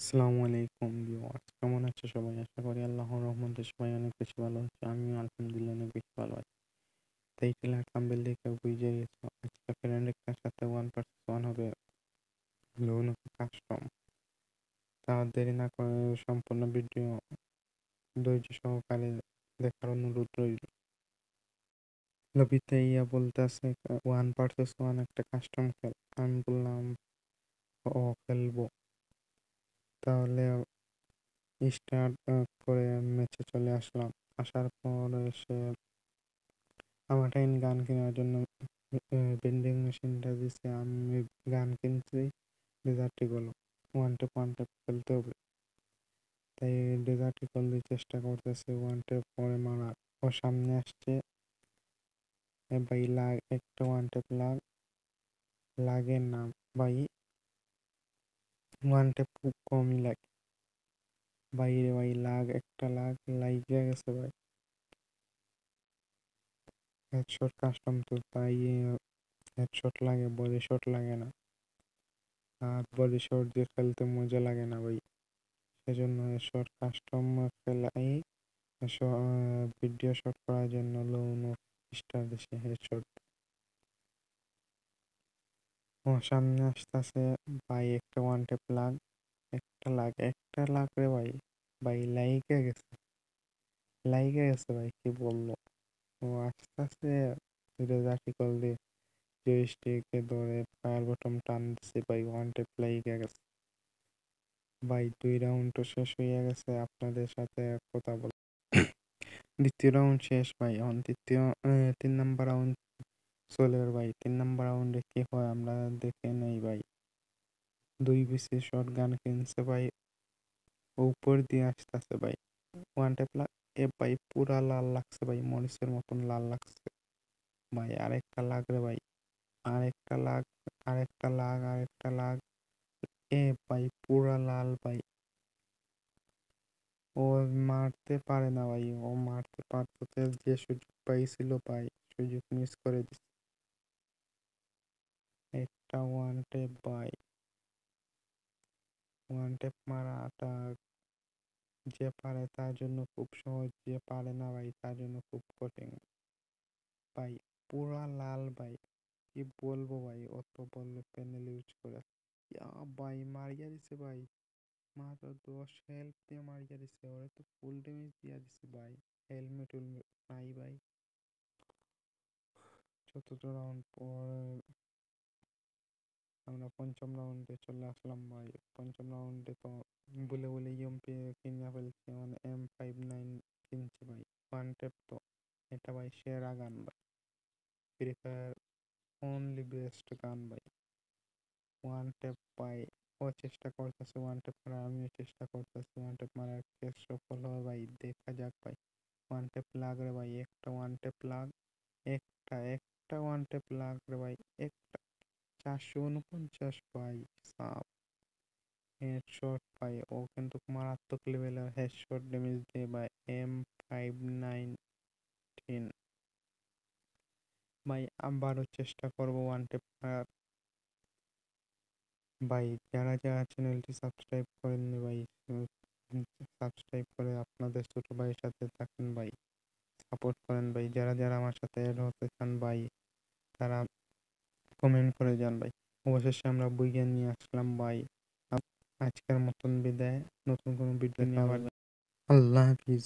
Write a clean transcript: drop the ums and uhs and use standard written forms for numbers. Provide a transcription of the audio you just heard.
আসসালামু আলাইকুম ভিউয়ার্স, কেমন আছো সবাই? আশা করি আল্লাহর রহমতে সবাই অনেক বেশি ভালো আছে। আমিও আলহামদুলিল্লাহ অনেক বেশি ভালো আছি। টাইটেল আর থাম্বনেল দেখে বুঝে গেছো আজকে ফ্রেন্ড একটার সাথে 1 vs 1 হবে লুনুকে কাস্টম। তা দেরি না করে সম্পূর্ণ ভিডিও ধৈর্য সহকারে দেখার অনুরোধ রইল। লবিতে ইয়া বলতেছে 1 vs 1 একটা কাস্টম খেল। আমি বললাম ও খেলবো, তাহলে স্টার্ট করে ম্যাচে চলে আসলাম। আসার পর সে আমার গান কেনার জন্য ভেন্ডিং মেশিনটা দিছে। আমি গান কিনছি, ডেজার্টি হলো ওয়ান ট্যাপ খেলতে হবে। তাই ডেজার্টি কল দিয়ে চেষ্টা করতেছে ওয়ান ট্যাপ পরে মারার। ও সামনে আসছে, ভাই লাগ একটা ওয়ান ট্যাপ লাগে না ভাই, ওয়ান ট্যাপ খুব কমই লাগে ভাই রে ভাই। একটা লাইগা গেছে ভাই। হেডশট কাস্টম তো তাই হেডশট লাগে, বডি শট লাগে না। আর বডি শট দিয়ে খেলতে মজা লাগে না ভাই। সেজন্য হেডশট কাস্টম খেলাই ভিডিও শট করার জন্য লোন স্টার দেশে হেডশট। ও সামনে আসতেছে ভাই, একটা ওয়ান ট্যাপ একটা লাগ রে ভাই। ভাই লাইগে গেছে ভাই, কি বলবো। ও আসতেছে রেজার্টিকল দিয়ে জয়স্টিকে ধরে ফায়ার বটম টান দিছে ভাই, ওয়ান ট্যাপ লাইগে গেছে ভাই। 2 রাউন্ড তো শেষ হয়ে গেছে আপনাদের সাথে কথা বল। দ্বিতীয় রাউন্ড শেষ ভাই, এখন 3 নাম্বার রাউন্ড চলে ভাই। 3 নাম্বার রাউন্ডে কি হয় আমরা দেখে নেই ভাই। 2 পিসে শর্ট গান কিনছে ভাই, উপর দিয়ে আসতেছে ভাই। ওয়ান ট্যাপ এ ভাই পুরা লাল লাগছে ভাই, মরিচের মতন লাল লাগছে ভাই। আরেকটা লাগ রে ভাই, আরেকটা লাগ আরেকটা লাগ এ ভাই পুরা লাল ভাই। ও মারতে পারে না ভাই, ও মারতে পারতো তো, যে সুযোগ পাইছিল ভাই সুযোগ মিস করে দিচ্ছে। একটা ওয়ান ট্যাপ ভাই, ওয়ান ট্যাপ মারাটা যে পারে তার জন্য খুব সহজ, যে পারে না ভাই তার জন্য খুব কঠিন ভাই। পুরা লাল ভাই, কি বলবো ভাই। অত বললে প্যানেল ইউজ করে ভাই মারিয়া দিছে ভাই। মাত্র 10 হেলথ দিয়ে মারিয়া দিছে, ওরা তো ফুল ড্যামেজ দিয়া দিছে ভাই। হেলমেট নাই ভাই। চতুর্থ রাউন্ড পর আমরা পঞ্চম রাউন্ডে চলে আসলাম ভাই। পঞ্চম রাউন্ডে তো বলে বলে ইএমপি কিনে ফেলছে, মানে M59 কিনছে ভাই। ওয়ান ট্যাপ তো এটা ভাই সেরা গান ভাই, ফ্রি ফায়ার অনলি বেস্ট গান ভাই। ওয়ান ট্যাপ পাই, ও চেষ্টা করতেছে ওয়ান ট্যাপ মারার, আমিও চেষ্টা করতেছি ওয়ান ট্যাপ মারার। কেস সফল হয় ভাই, দেখা যাক ভাই। ওয়ান ট্যাপ লাগ রে ভাই, একটা ওয়ান ট্যাপ লাগ, একটা ওয়ান ট্যাপ লাগ রে ভাই, একটা 449 ভাই সাপ। হেডশট ভাই, ও কিন্তু মারাত্মক লেভেলের হেডশট ড্যামেজ দেয় ভাই। M519 ভাই। আবারও চেষ্টা করবো ওয়ান ট্যাপ মারার ভাই। যারা যারা চ্যানেলটি সাবস্ক্রাইব করেননি ভাই, সাবস্ক্রাইব করে আপনাদের ছোট ভাইয়ের সাথে থাকেন ভাই, সাপোর্ট করেন ভাই। যারা যারা আমার সাথে অ্যাড হতে চান ভাই, তারা কমেন্ট করে যান ভাই। অবশেষে আমরা বইয়ে নিয়ে আসলাম ভাই। আজকের মতন বিদায়, নতুন কোনো ভিডিও নিয়ে আবার। আল্লাহ হাফিজ।